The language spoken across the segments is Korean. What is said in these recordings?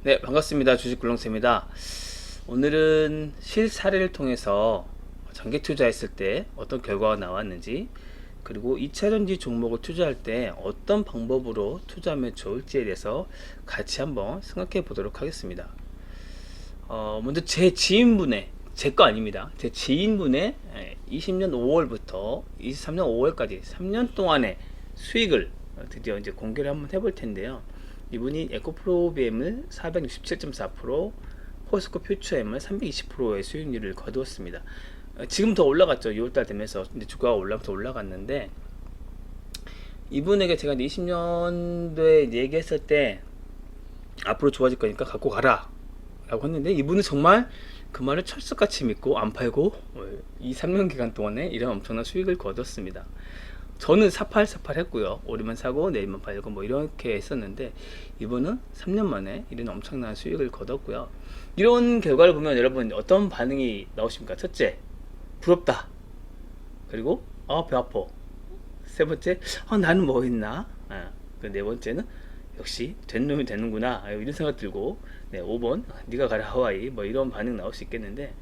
네, 반갑습니다. 주식굴렁쇠입니다. 오늘은 실사례를 통해서 장기 투자했을 때 어떤 결과가 나왔는지, 그리고 2차전지 종목을 투자할 때 어떤 방법으로 투자하면 좋을지에 대해서 같이 한번 생각해 보도록 하겠습니다. 먼저 제 지인분의, 제 거 아닙니다. 제 지인분의 20년 5월부터 23년 5월까지 3년 동안의 수익을 드디어 이제 공개를 한번 해볼 텐데요. 이분이 에코프로비엠을 467.4%, 포스코 퓨처엠을 320%의 수익률을 거두었습니다. 지금 더 올라갔죠. 6월달 되면서 이제 주가가 올라가면서 올라갔는데, 이분에게 제가 20년도에 얘기했을 때 앞으로 좋아질 거니까 갖고 가라 라고 했는데, 이분은 정말 그 말을 철석같이 믿고 안 팔고 2, 3년 기간 동안에 이런 엄청난 수익을 거뒀습니다. 저는 사팔사팔 했고요. 오르면 사고 내일만 팔고 뭐 이렇게 했었는데, 이분은 3년 만에 이런 엄청난 수익을 거뒀고요. 이런 결과를 보면 여러분 어떤 반응이 나오십니까? 첫째, 부럽다. 그리고 배 아파. 세 번째, 나는 뭐 했나? 그 네 번째는 역시 된 놈이 되는구나, 이런 생각 들고, 네, 5번 네가 가라 하와이, 뭐 이런 반응 나올 수 있겠는데,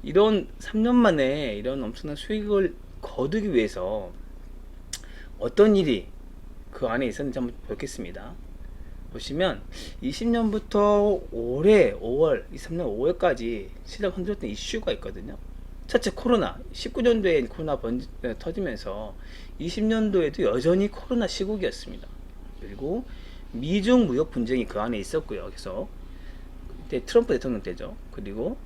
이런 3년 만에 이런 엄청난 수익을 거두기 위해서 어떤 일이 그 안에 있었는지 한번 보겠습니다. 보시면 20년부터 올해 5월, 23년 5월까지 시장 흔들었던 이슈가 있거든요. 첫째, 코로나. 19년도에 코로나 터지면서 20년도에도 여전히 코로나 시국이었습니다. 그리고 미중 무역 분쟁이 그 안에 있었고요. 그래서 그때 트럼프 대통령 때죠. 그리고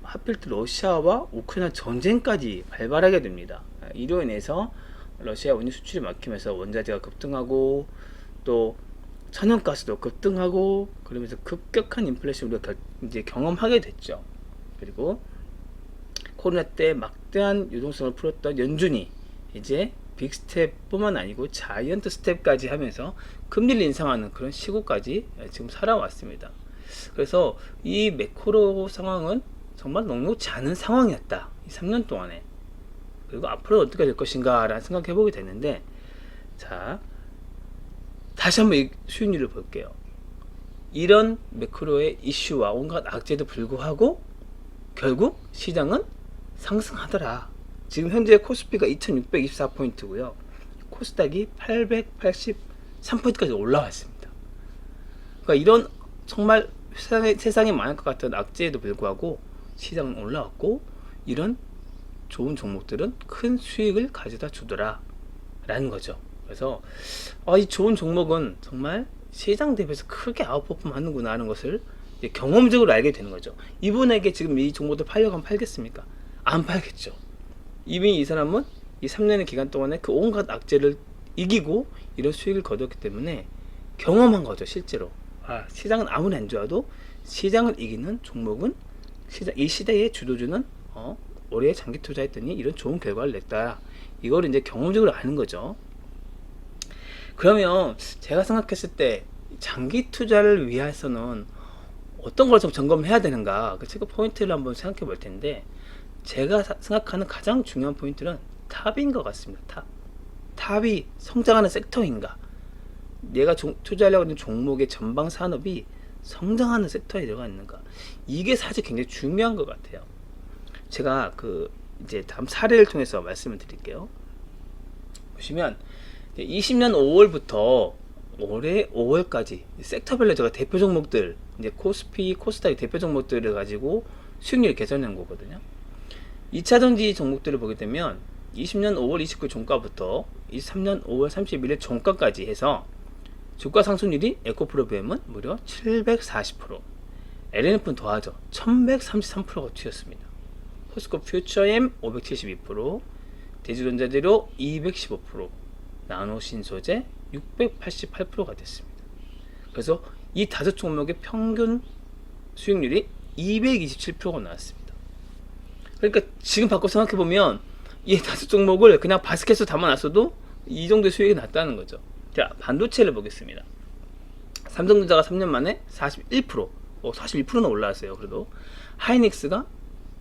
하필 또 러시아와 우크라이나 전쟁까지 발발하게 됩니다. 이로 인해서 러시아 원유 수출이 막히면서 원자재가 급등하고, 또 천연가스도 급등하고, 그러면서 급격한 인플레이션을 우리가 이제 경험하게 됐죠. 그리고 코로나 때 막대한 유동성을 풀었던 연준이 이제 빅스텝뿐만 아니고 자이언트 스텝까지 하면서 금리를 인상하는 그런 시국까지 지금 살아왔습니다. 그래서 이 매크로 상황은 정말 녹록지 않은 상황이었다, 이 3년 동안에. 그리고 앞으로 어떻게 될 것인가 라는 생각해 보게 되는데, 자, 다시 한번 이 수익률을 볼게요. 이런 매크로의 이슈와 온갖 악재도 불구하고 결국 시장은 상승하더라. 지금 현재 코스피가 2624포인트고요 코스닥이 883포인트까지 올라왔습니다. 그러니까 이런 정말 세상에 많을 것 같은 악재에도 불구하고 시장은 올라왔고, 이런 좋은 종목들은 큰 수익을 가져다 주더라 라는 거죠. 그래서 이 좋은 종목은 정말 시장 대비해서 크게 아웃퍼폼 하는구나 하는 것을 경험적으로 알게 되는 거죠. 이분에게 지금 이 종목들 팔려고 하면 팔겠습니까? 안 팔겠죠. 이미 이 사람은 이 3년의 기간 동안에 그 온갖 악재를 이기고 이런 수익을 거뒀기 때문에 경험한 거죠. 실제로 시장은 아무리 안 좋아도 시장을 이기는 종목은 이 시대의 주도주는 올해 장기 투자했더니 이런 좋은 결과를 냈다. 이걸 이제 경험적으로 아는 거죠. 그러면 제가 생각했을 때 장기 투자를 위해서는 어떤 걸 좀 점검해야 되는가, 그 체크 포인트를 한번 생각해 볼 텐데, 제가 생각하는 가장 중요한 포인트는 탑인 것 같습니다. 탑이 성장하는 섹터인가, 내가 투자하려고 하는 종목의 전방 산업이 성장하는 섹터에 들어가 있는가, 이게 사실 굉장히 중요한 것 같아요. 제가 이제 다음 사례를 통해서 말씀을 드릴게요. 보시면 20년 5월부터 올해 5월까지 섹터별로 제가 대표 종목들, 이제 코스피, 코스닥의 대표 종목들을 가지고 수익률을 계산한 거거든요. 2차전지 종목들을 보게 되면 20년 5월 29일 종가부터 23년 5월 31일 종가까지 해서 주가 상승률이 에코프로비엠은 무려 740%, LNF는 더하죠. 1133%가 튀었습니다. 포스코 퓨처엠 572%, 대주전자재료 215%, 나노신소재 688%가 됐습니다. 그래서 이 다섯 종목의 평균 수익률이 227%가 나왔습니다. 그러니까 지금 바꿔 생각해보면 이 다섯 종목을 그냥 바스켓으로 담아놨어도 이 정도의 수익이 났다는 거죠. 자, 반도체를 보겠습니다. 삼성전자가 3년 만에 41%, 41%는 올라왔어요. 그래도 하이닉스가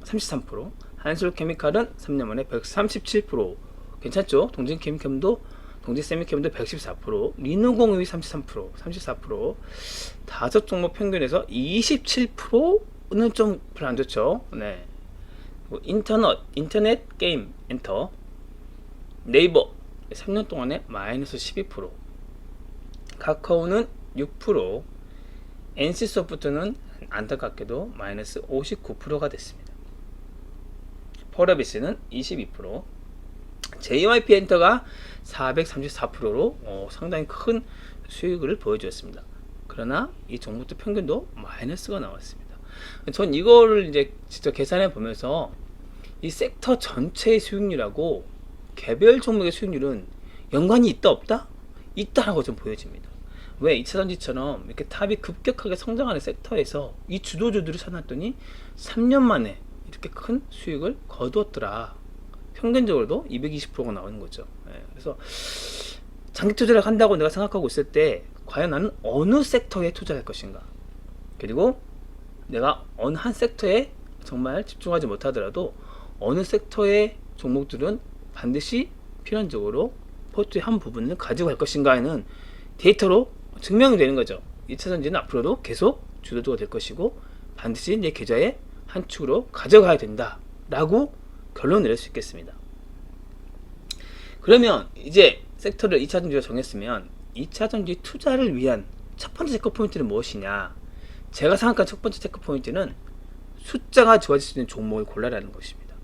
33%, 한솔케미칼은 3년 만에 137%, 괜찮죠? 동진케미칼도 동지 세미캠도 114%, 리노공유이 34%, 다섯 종목 평균에서 27%는 좀 별로 안 좋죠. 네. 인터넷 게임 엔터, 네이버 3년 동안에 마이너스 12%, 카카오는 6%, NC소프트는 안타깝게도 마이너스 59%가 됐습니다. 펄어비스는 22%, JYP 엔터가 434%로 상당히 큰 수익을 보여주었습니다. 그러나 이 종목도 평균도 마이너스가 나왔습니다. 전 이거를 이제 직접 계산해 보면서 이 섹터 전체의 수익률하고 개별 종목의 수익률은 연관이 있다 없다? 있다라고 좀 보여집니다. 왜 2차전지처럼 이렇게 탑이 급격하게 성장하는 섹터에서 이 주도주들을 찾았더니 3년 만에 이렇게 큰 수익을 거두었더라. 평균적으로도 220%가 나오는 거죠. 그래서 장기 투자를 한다고 내가 생각하고 있을 때 과연 나는 어느 섹터에 투자할 것인가, 그리고 내가 어느 한 섹터에 정말 집중하지 못하더라도 어느 섹터의 종목들은 반드시 필연적으로 포트의 한 부분을 가지고 갈 것인가에는 데이터로 증명이 되는 거죠. 2차전지는 앞으로도 계속 주도주가 될 것이고 반드시 내 계좌의 한 축으로 가져가야 된다 라고 결론을 내릴 수 있겠습니다. 그러면 이제 섹터를 2차전지로 정했으면 2차전지 투자를 위한 첫 번째 체크 포인트는 무엇이냐? 제가 생각한 첫 번째 체크 포인트는 숫자가 좋아질 수 있는 종목을 골라라는 것입니다.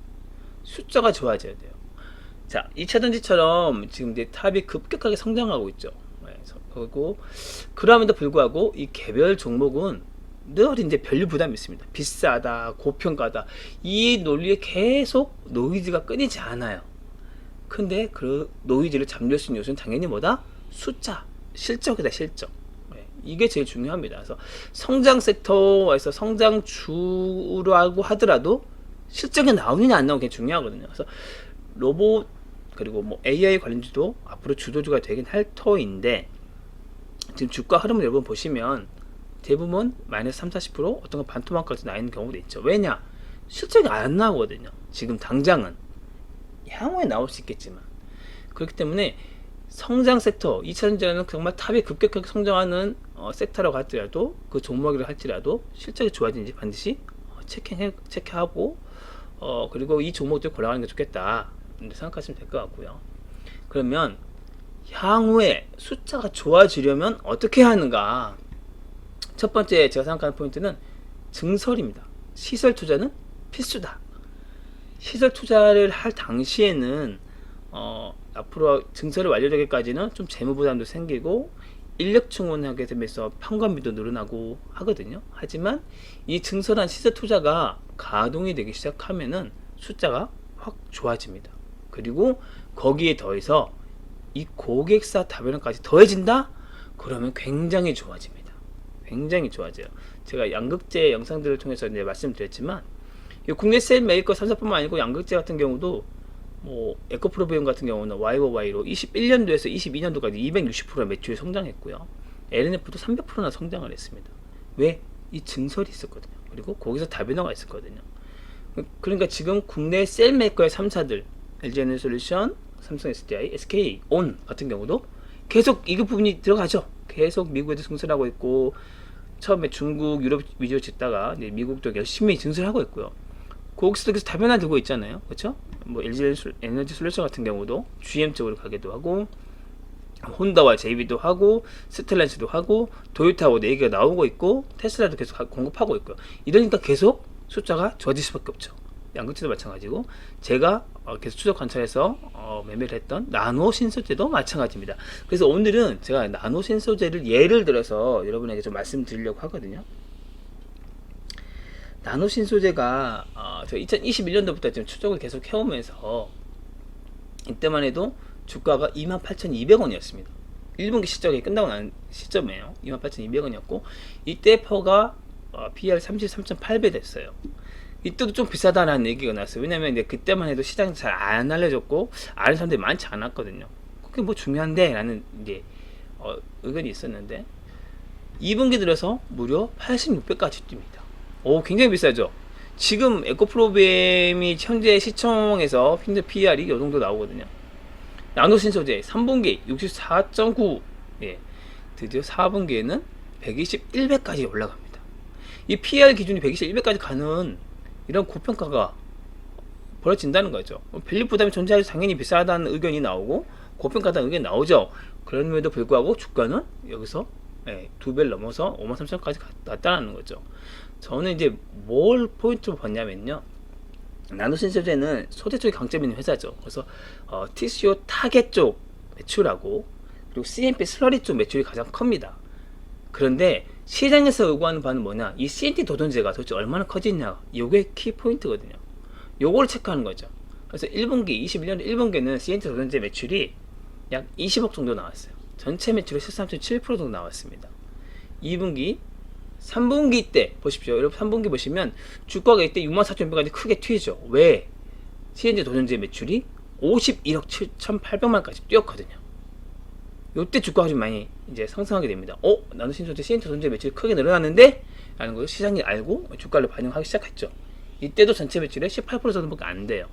숫자가 좋아져야 돼요. 자, 2차전지처럼 지금 이제 탑이 급격하게 성장하고 있죠. 그리고 그럼에도 불구하고 이 개별 종목은 늘 이제 별로 부담이 있습니다. 비싸다, 고평가다, 이 논리에 계속 노이즈가 끊이지 않아요. 근데 그 노이즈를 잠재울 수 있는 요소는 당연히 뭐다? 숫자, 실적이다, 실적. 이게 제일 중요합니다. 그래서 성장 섹터에서 성장주라고 하더라도 실적이 나오느냐 안 나오느냐 중요하거든요. 그래서 로봇 그리고 뭐 AI 관련주도 앞으로 주도주가 되긴 할 터인데, 지금 주가 흐름을 여러분 보시면 대부분 마이너스 30-40%, 어떤 건 반토막까지 나 있는 경우도 있죠. 왜냐? 실적이 안 나오거든요. 지금 당장은. 향후에 나올 수 있겠지만. 그렇기 때문에 성장 섹터, 2차전지는 정말 탑이 급격하게 성장하는 섹터라고 할지라도, 그 종목이라 할지라도 실적이 좋아지는지 반드시 체크하고 그리고 이 종목들 골라가는 게 좋겠다 생각하시면 될 것 같고요. 그러면 향후에 숫자가 좋아지려면 어떻게 해야 하는가? 첫 번째 제가 생각하는 포인트는 증설입니다. 시설 투자는 필수다. 시설 투자를 할 당시에는 앞으로 증설을 완료되기까지는 좀 재무 부담도 생기고 인력 충원하게 되면서 판관비도 늘어나고 하거든요. 하지만 이 증설한 시설 투자가 가동이 되기 시작하면은 숫자가 확 좋아집니다. 그리고 거기에 더해서 이 고객사 다변화까지 더해진다? 그러면 굉장히 좋아집니다. 굉장히 좋아져요. 제가 양극재 영상들을 통해서 이제 말씀드렸지만, 이 국내 셀 메이커 3사뿐만 아니고 양극재 같은 경우도 뭐 에코프로비움 같은 경우는 YOY로 21년도에서 22년도까지 260% 매출 성장했고요. LNF도 300%나 성장을 했습니다. 왜? 이 증설이 있었거든요. 그리고 거기서 다변화가 있었거든요. 그러니까 지금 국내 셀 메이커의 3사들 LG에너지솔루션, 삼성 SDI, SK온 같은 경우도 계속 이 부분이 들어가죠. 계속 미국에도 증설하고 있고, 처음에 중국, 유럽 위주로 짓다가 이제 미국도 열심히 증설하고 있고요. 거기서도 계속 다변화 들고 있잖아요. 그렇죠? 뭐 LG 에너지 솔루션 같은 경우도 GM 쪽으로 가기도 하고, 혼다와 JB도 하고, 스텔란스도 하고, 도요타하고 4개가 나오고 있고, 테슬라도 계속 공급하고 있고요. 이러니까 계속 숫자가 좋아질 수밖에 없죠. 양극재도 마찬가지고, 제가 계속 추적 관찰해서 매매를 했던 나노 신소재도 마찬가지입니다. 그래서 오늘은 제가 나노 신소재를 예를 들어서 여러분에게 좀 말씀드리려고 하거든요. 나노 신소재가 저 2021년도부터 지금 추적을 계속 해오면서 이때만 해도 주가가 28,200원이었습니다. 1분기 실적이 끝나고 난 시점이에요. 28,200원이었고 이때 퍼가 PER 33.8배 됐어요. 이때도 좀 비싸다라는 얘기가 나왔어요. 왜냐면 이제 그때만 해도 시장이 잘 안 알려졌고 아는 사람들이 많지 않았거든요. 그게 뭐 중요한데 라는 이제 의견이 있었는데 2분기 들어서 무려 86배까지 뜁니다. 오, 굉장히 비싸죠. 지금 에코프로비엠이 현재 시총에서 현재 PER이 이 정도 나오거든요. 나노신소재 3분기 64.9, 예, 드디어 4분기에는 121배까지 올라갑니다. 이 PR 기준이 121배까지 가는 이런 고평가가 벌어진다는 거죠. 밸류 부담이 존재해서 당연히 비싸다는 의견이 나오고 고평가다는 의견이 나오죠. 그럼에도 불구하고 주가는 여기서 2배를 넘어서 53,000원까지 갔다는 거죠. 저는 이제 뭘 포인트로 봤냐면요, 나노신소재는 소재 쪽이 강점 있는 회사죠. 그래서 TCO 타겟 쪽 매출하고 그리고 CMP 슬러리 쪽 매출이 가장 큽니다. 그런데 시장에서 요구하는 바는 뭐냐, 이 CNT 도전제가 도대체 얼마나 커지냐, 요게 키 포인트거든요. 요걸 체크하는 거죠. 그래서 1분기 21년 1분기에는 CNT 도전제 매출이 약 20억 정도 나왔어요. 전체 매출의 13.7% 정도 나왔습니다. 2분기 3분기 때 보십시오. 여러분 3분기 보시면 주가가 이때 64,000원까지 크게 튀죠. 왜? CNT 도전제 매출이 51억 7,800만까지 뛰었거든요. 요때 주가가 좀 많이 이제 상승하게 됩니다. 나노신소재 CNT 도전제 매출이 크게 늘어났는데? 라는 걸 시장이 알고 주가를 반영하기 시작했죠. 이때도 전체 매출의 18% 정도밖에 안 돼요.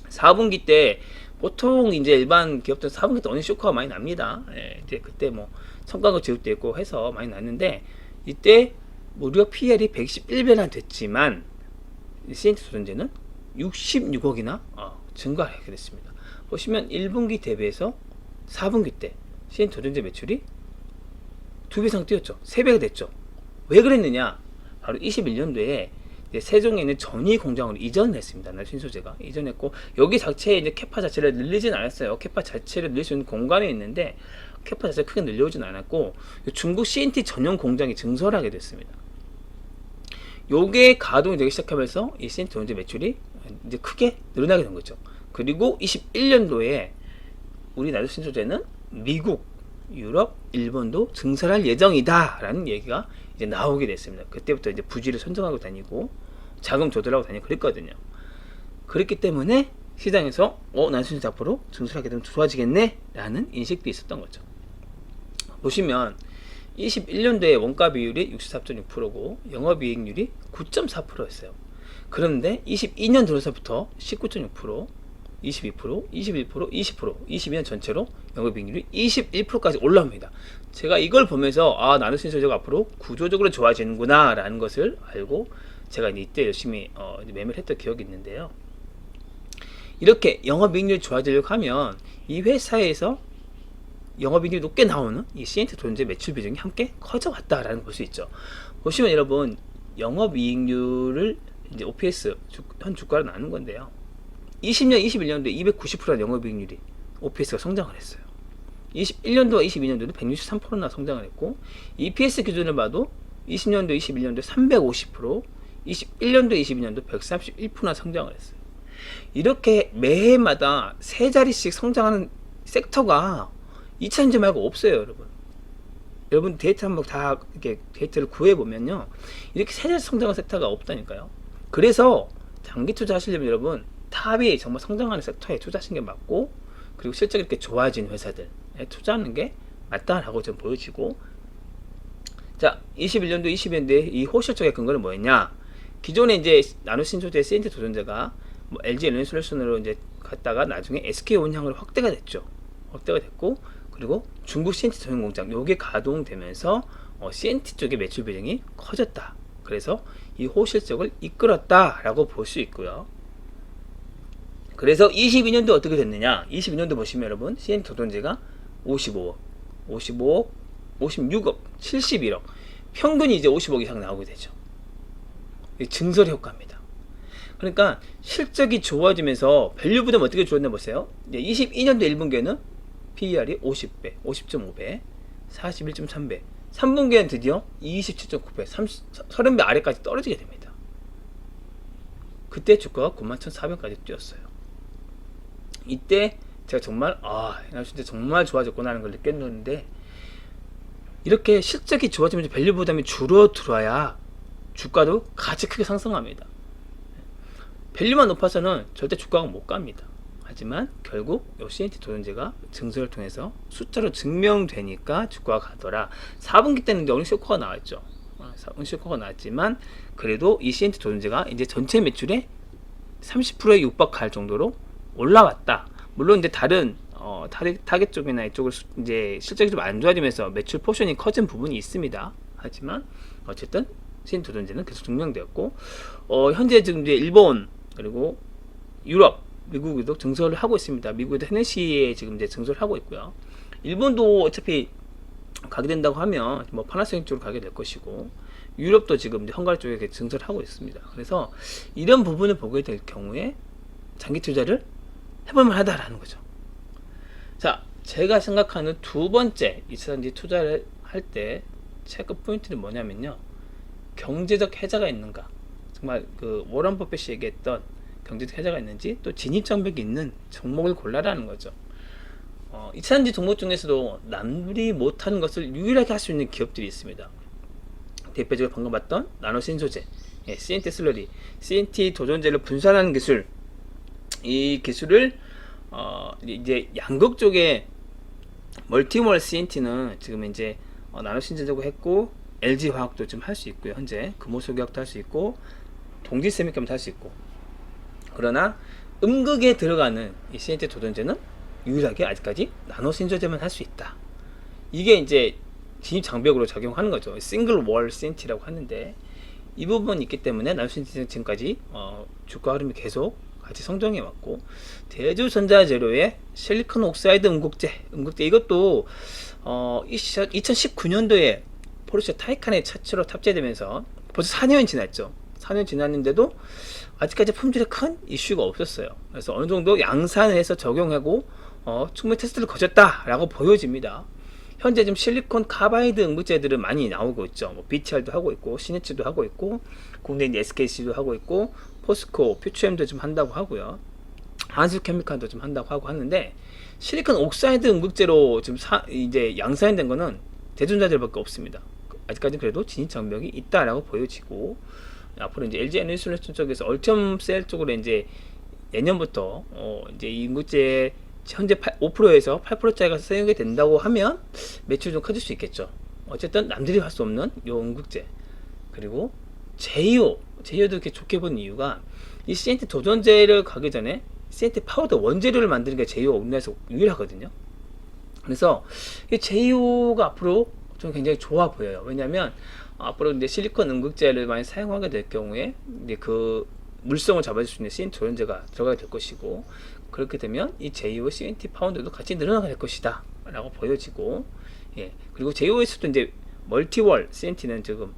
4분기 때 보통 이제 일반 기업들 4분기 때 어닝 쇼크가 많이 납니다. 이제 그때 뭐 성과급 지급도 있고 해서 많이 났는데, 이때 무려 PR이 111배나 됐지만 CNT 도전제는 66억이나 증가하게 됐습니다. 보시면 1분기 대비해서 4분기 때 CNT 도전제 매출이 2배 이상 뛰었죠. 3배가 됐죠. 왜 그랬느냐? 바로 21년도에 세종에 있는 전위 공장으로 이전을 했습니다. 나노신소재가 이전했고, 여기 자체에 이제 캐파 자체를 늘리진 않았어요. 캐파 자체를 늘릴 수 있는 공간이 있는데 캐파 자체가 크게 늘려오진 않았고, 중국 CNT 전용 공장이 증설하게 됐습니다. 요게 가동이 되기 시작하면서 이 CNT 도전제 매출이 이제 크게 늘어나게 된 거죠. 그리고 21년도에 우리 나노신소재는 미국, 유럽, 일본도 증설할 예정이다라는 얘기가 이제 나오게 됐습니다. 그때부터 이제 부지를 선정하고 다니고 자금 조달하고 다니고 그랬거든요. 그렇기 때문에 시장에서 나노신소재 앞으로 증설하게 되면 좋아지겠네 라는 인식도 있었던 거죠. 보시면 21년도에 원가 비율이 64.6%고 영업이익률이 9.4%였어요. 그런데 22년 들어서부터 19.6%, 22%, 21%, 20%, 22년 전체로 영업이익률이 21%까지 올라옵니다. 제가 이걸 보면서 나노신소재가 앞으로 구조적으로 좋아지는구나 라는 것을 알고 제가 이때 열심히 매매를 했던 기억이 있는데요. 이렇게 영업이익률이 좋아지려고 하면 이 회사에서 영업이익률이 높게 나오는 이 CNT 도전제 매출 비중이 함께 커져왔다라는 걸 볼 수 있죠. 보시면 여러분, 영업이익률을 이제 OPS 현 주가로 나눈 건데요. 20년, 21년도에 290%의 영업이익률이 OPS가 성장을 했어요. 21년도와 22년도에도 163%나 성장을 했고, EPS 기준을 봐도 20년도, 21년도에 350%, 21년도, 22년도 131%나 성장을 했어요. 이렇게 매해마다 세 자리씩 성장하는 섹터가 2차전지 말고 없어요, 여러분. 여러분 데이터 한번 다 이렇게 데이터를 구해보면요, 이렇게 세 자리 성장하는 섹터가 없다니까요. 그래서 장기 투자 하시려면 여러분, 탑이 정말 성장하는 섹터에 투자하시는 게 맞고, 그리고 실적이 이렇게 좋아진 회사들에 투자하는 게 맞다라고 좀 보여지고, 자, 21년도, 22년도에 이 호실적의 근거는 뭐였냐? 기존에 이제 나노신소재 CNT 도전제가 뭐 LG 에너지솔루션으로 이제 갔다가 나중에 SK 온양으로 확대가 됐죠. 확대가 됐고, 그리고 중국 CNT 전용 공장 요게 가동되면서 CNT 쪽의 매출 비중이 커졌다. 그래서 이 호실적을 이끌었다라고 볼 수 있고요. 그래서 22년도 어떻게 됐느냐? 22년도 보시면 여러분, CNT 도전제가 55억, 56억, 71억, 평균이 이제 50억 이상 나오게 되죠. 증설 효과입니다. 그러니까 실적이 좋아지면서 밸류 부담 어떻게 좋았나 보세요. 22년도 1분기에는 PER이 50배, 50.5배, 41.3배, 3분기에는 드디어 27.9배, 30배 아래까지 떨어지게 됩니다. 그때 주가가 91,400까지 뛰었어요. 이때 제가 정말 나 진짜 정말 좋아졌구나 하는 걸 느꼈는데, 이렇게 실적이 좋아지면서 밸류 부담이 줄어들어야 주가도 같이 크게 상승합니다. 밸류만 높아서는 절대 주가가 못 갑니다. 하지만 결국 이 CNT 도전제가 증설을 통해서 숫자로 증명되니까 주가가 가더라. 4분기 때는 이제 어닝쇼크가 나왔죠. 어닝쇼크가 나왔지만 그래도 이 CNT 도전제가 이제 전체 매출의 30%에 육박할 정도로 올라왔다. 물론 이제 다른 타겟 쪽이나 이쪽을 이제 실적이 좀 안 좋아지면서 매출 포션이 커진 부분이 있습니다. 하지만 어쨌든 CNT 도전제는 계속 증명되었고, 현재 지금 이제 일본 그리고 유럽, 미국에도 증설을 하고 있습니다. 미국에도 헤네시에 지금 이제 증설을 하고 있고요. 일본도 어차피 가게 된다고 하면 뭐 파나소닉 쪽으로 가게 될 것이고, 유럽도 지금 이제 헝가리 쪽에 증설을 하고 있습니다. 그래서 이런 부분을 보게 될 경우에 장기 투자를 해볼만 하다라는 거죠. 자, 제가 생각하는 두 번째 이차전지 투자를 할 때 체크 포인트는 뭐냐면요, 경제적 해자가 있는가, 정말 그 워런 버핏이 얘기했던 경제적 해자가 있는지, 또 진입 장벽이 있는 종목을 골라라는 거죠. 이차전지 종목 중에서도 남들이 못하는 것을 유일하게 할 수 있는 기업들이 있습니다. 대표적으로 방금 봤던 나노 신소재, CNT 슬러리, CNT 도전제를 분산하는 기술, 이 기술을 이제 양극 쪽에 멀티몰 CNT는 지금 이제 나노 신소재고 했고, LG 화학도 좀 할 수 있고요. 현재 금호석유학도 할 수 있고, 동지 세미컴도 할 수 있고. 그러나 음극에 들어가는 이 CNT 도전제는 유일하게 아직까지 나노 신소재만 할 수 있다. 이게 이제 진입 장벽으로 작용하는 거죠. 싱글 월 CNT라고 하는데, 이 부분이 있기 때문에 나노 신소재는 지금까지 주가 흐름이 계속 같이 성장해 왔고, 대주전자재료의 실리콘 옥사이드 음극재 이것도 2019년도에 포르쉐 타이칸의 차체로 탑재되면서 벌써 4년이 지났죠. 4년 지났는데도 아직까지 품질에 큰 이슈가 없었어요. 그래서 어느 정도 양산을 해서 적용하고 충분히 테스트를 거쳤다라고 보여집니다. 현재 지금 실리콘 카바이드 음극재들은 많이 나오고 있죠. 뭐 BTR도 하고 있고, 시네츠도 하고 있고, 국내 SKC도 하고 있고, 포스코, 퓨처엠도 좀 한다고 하고요. 한수케미칼도 좀 한다고 하고 하는데, 실리콘 옥사이드 음극재로 지금 이제 양산된 거는 대전자들밖에 없습니다. 아직까지 그래도 진입 장벽이 있다라고 보여지고, 앞으로 이제 LG 에너지솔루션 쪽에서 얼티엄셀 쪽으로 이제 내년부터 이제 이 음극재 현재 5%에서 8%짜리가 사용이 된다고 하면 매출이 좀 커질 수 있겠죠. 어쨌든 남들이 할 수 없는 요 음극재, 그리고 제이오도 이렇게 좋게 본 이유가, 이 CNT 도전제를 가기 전에 CNT 파우더 원재료를 만드는 게 제이오가 우리나라에서 유일하거든요. 그래서 이 제이오가 앞으로 좀 굉장히 좋아 보여요. 왜냐하면 앞으로 이제 실리콘 음극재를 많이 사용하게 될 경우에 이제 그 물성을 잡아줄 수 있는 CNT 도전제가 들어가게 될 것이고, 그렇게 되면 이 제이오 CNT 파운드도 같이 늘어나게 될 것이다 라고 보여지고, 그리고 제이오에서도 이제 멀티월 CNT는 지금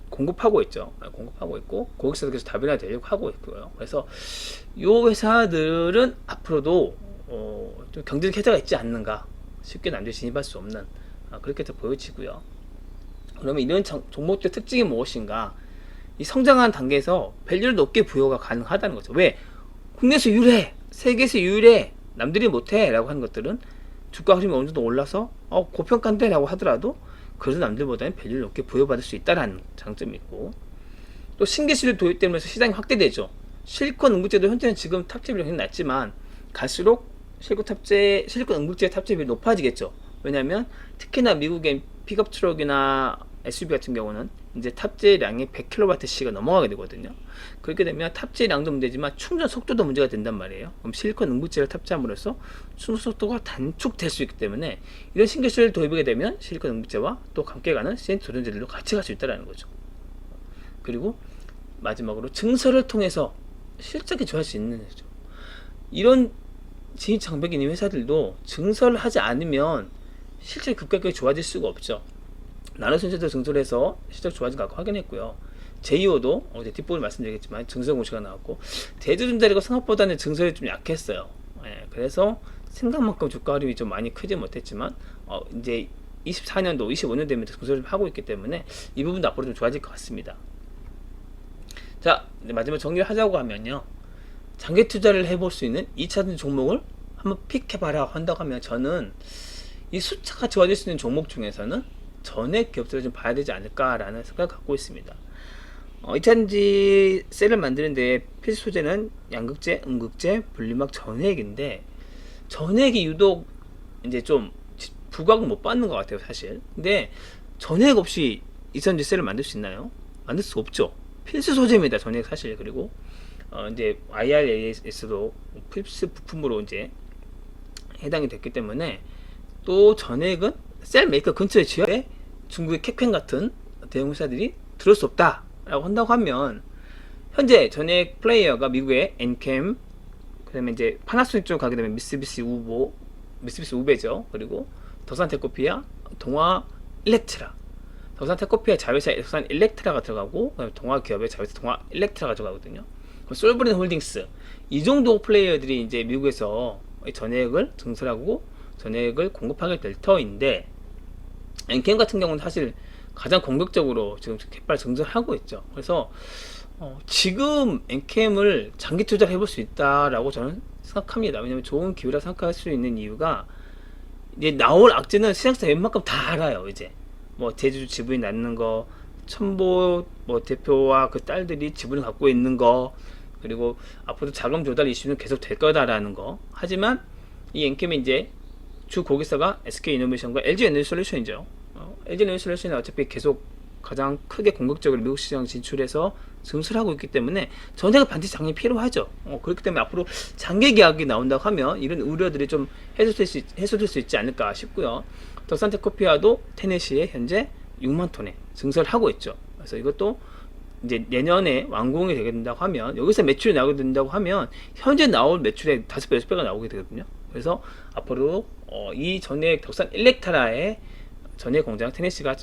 공급하고 있죠. 공급하고 있고, 고객사도 계속 다변화 되려고 하고 있고요. 그래서 요 회사들은 앞으로도 좀 경제적 해자가 있지 않는가, 쉽게 남들 진입할 수 없는 그렇게 보여지고요. 그러면 이런 종목들의 특징이 무엇인가? 이 성장한 단계에서 밸류를 높게 부여가 가능하다는 거죠. 왜? 국내에서 유일해, 세계에서 유일해, 남들이 못해 라고 하는 것들은 주가 흐름이 어느 정도 올라서 고평가인데 라고 하더라도 그래도 남들보다는 밸류를 높게 부여받을 수 있다는 장점이 있고, 또 신기술 도입되면서 시장이 확대되죠. 실리콘 음극재도 현재는 지금 탑재비율이 낮지만 갈수록 실리콘 음극재 탑재비율이 높아지겠죠. 왜냐하면 특히나 미국의 픽업 트럭이나 SUV 같은 경우는 이제 탑재량이 100kWh가 넘어가게 되거든요. 그렇게 되면 탑재량도 문제지만 충전 속도도 문제가 된단 말이에요. 그럼 실리콘 음극재를 탑재함으로써 충전 속도가 단축될 수 있기 때문에 이런 신기술을 도입하게 되면 실리콘 음극재와 또 함께 가는 CNT 도전제들도 같이 갈 수 있다는 거죠. 그리고 마지막으로 증설을 통해서 실적이 좋아할 수 있는 거죠. 이런 진입 장벽이 있는 회사들도 증설을 하지 않으면 실적이 급격하게 좋아질 수가 없죠. 나노신소재 증설해서 실적 좋아진 것 같고 확인했고요. 제이오도 어제 뒷부분 말씀드리겠지만 증설 공시가 나왔고, 대주전자리가 생각보다는 증설이 좀 약했어요. 그래서 생각만큼 주가 흐름이 좀 많이 크지 못했지만 이제 24년도 25년 되면 증설을 하고 있기 때문에 이 부분도 앞으로 좀 좋아질 것 같습니다. 자, 마지막 정리를 하자고 하면요, 장기 투자를 해볼 수 있는 2차전 종목을 한번 픽해봐라 한다고 하면, 저는 이 숫자가 좋아질 수 있는 종목 중에서는 전액 기업들을 좀 봐야 되지 않을까라는 생각을 갖고 있습니다. 2차전지 셀을 만드는데 필수 소재는 양극재, 음극재, 분리막, 전액인데, 전액이 유독 이제 좀 부각을 못 받는 것 같아요, 사실. 근데 전액 없이 2차전지 셀을 만들 수 있나요? 만들 수 없죠. 필수 소재입니다, 전액 사실. 그리고 이제 IRAS도 필수 부품으로 이제 해당이 됐기 때문에 또 전액은 셀메이커 근처에 지어에 중국의 캡콤 같은 대형 회사들이 들을 수 없다라고 한다고 하면 현재 전액 플레이어가 미국의 엔캠, 그다음에 이제 파나소닉 쪽 가게 되면 미쓰비시 우베죠. 그리고 더산 테코피아, 동아 일렉트라. 더산 테코피아 자회사 더산 일렉트라가 들어가고, 그다음에 동아 기업의 자회사 동아 일렉트라가 들어가거든요. 솔브린 홀딩스, 이 정도 플레이어들이 이제 미국에서 전액을 증설하고 전액을 공급하게 될 터인데, 엔캠 같은 경우는 사실 가장 공격적으로 지금 개발 증설하고 있죠. 그래서 지금 엔캠을 장기 투자를 해볼 수 있다라고 저는 생각합니다. 왜냐면 좋은 기회라 생각할 수 있는 이유가, 이제 나올 악재는 시장에서 웬만큼 다 알아요. 이제 뭐 제주도 지분이 낳는 거, 첨보 뭐 대표와 그 딸들이 지분을 갖고 있는 거, 그리고 앞으로도 자금 조달 이슈는 계속 될 거다라는 거. 하지만 이 엔캠의 이제 주 고객사가 SK이노베이션과 LG에너지솔루션이죠. LG에너지솔루션이 어차피 계속 가장 크게 공격적으로 미국 시장 진출해서 증설하고 있기 때문에 전액은 반드시 장이 필요하죠. 그렇기 때문에 앞으로 장기 계약이 나온다고 하면 이런 우려들이 좀 해소될 수 있지 않을까 싶고요. 더산테코피아도 테네시에 현재 6만 톤에 증설을 하고 있죠. 그래서 이것도 이제 내년에 완공이 되게 된다고 하면, 여기서 매출이 나오게 된다고 하면 현재 나올 매출의 5배, 6배가 나오게 되거든요. 그래서 앞으로 이 전액 덕산 일렉트라의 전액 공장 테네시가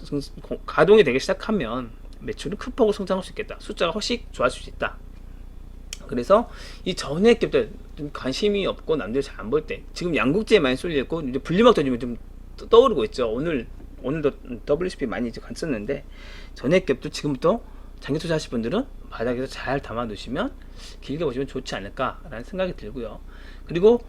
가동이 되기 시작하면 매출은 큰 폭으로 성장할 수 있겠다. 숫자가 훨씬 좋아질 수 있다. 그래서 이 전액 기업들 좀 관심이 없고 남들이 잘 안 볼 때, 지금 양국지에 많이 쏠려있고 이제 분리막도 좀 떠오르고 있죠. 오늘도 WCP 많이 이제 갔었는데, 전액 기업도 지금부터 장기 투자하실 분들은 바닥에서 잘 담아 두시면 길게 보시면 좋지 않을까라는 생각이 들고요. 그리고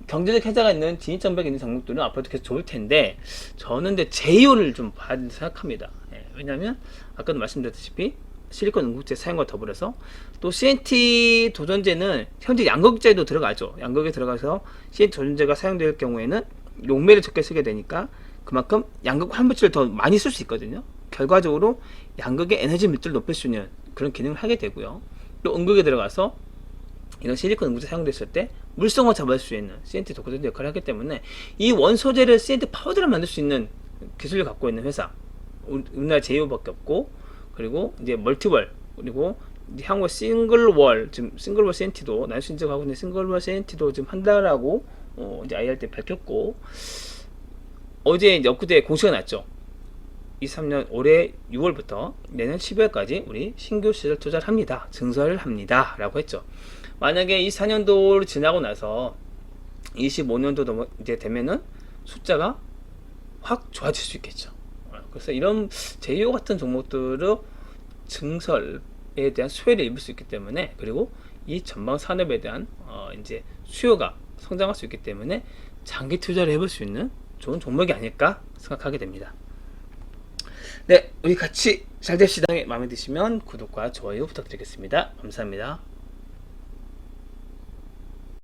경제적 혜자가 있는 진입장벽이 있는 종목들은 앞으로도 계속 좋을 텐데, 저는 근데 제이오를 좀 봐야 된다고 생각합니다. 왜냐하면 아까도 말씀드렸다시피 실리콘 응급제 사용과 더불어서 또 CNT 도전제는 현재 양극재도 들어가죠. 양극에 들어가서 CNT 도전제가 사용될 경우에는 용매를 적게 쓰게 되니까 그만큼 양극 환물질을 더 많이 쓸 수 있거든요. 결과적으로 양극의 에너지 밀도를 높일 수 있는 그런 기능을 하게 되고요. 또 응극에 들어가서 이런 실리콘 응급제 사용됐을 때 물성을 잡을 수 있는 CNT 도전제 역할을 하기 때문에 이 원소재를 CNT 파우더를 만들 수 있는 기술을 갖고 있는 회사, 우리나라 제이오밖에 없고, 그리고 이제 멀티월, 그리고 향후 싱글월, 지금 싱글월 CNT도 난수 인증하고 있는 싱글월 CNT도 지금 한다라고 이제 IR 때 밝혔고, 어제 이제 엊그제 공시가 났죠. 23년 올해 6월부터 내년 12월까지 우리 신규 시설 투자를 합니다. 증설을 합니다. 라고 했죠. 만약에 이 4년도를 지나고 나서 25년도 이제 되면은 숫자가 확 좋아질 수 있겠죠. 그래서 이런 제이오 같은 종목들은 증설에 대한 수혜를 입을 수 있기 때문에, 그리고 이 전방 산업에 대한 이제 수요가 성장할 수 있기 때문에 장기 투자를 해볼 수 있는 좋은 종목이 아닐까 생각하게 됩니다. 네, 우리 같이 잘 됩시다. 마음에 드시면 구독과 좋아요 부탁드리겠습니다. 감사합니다.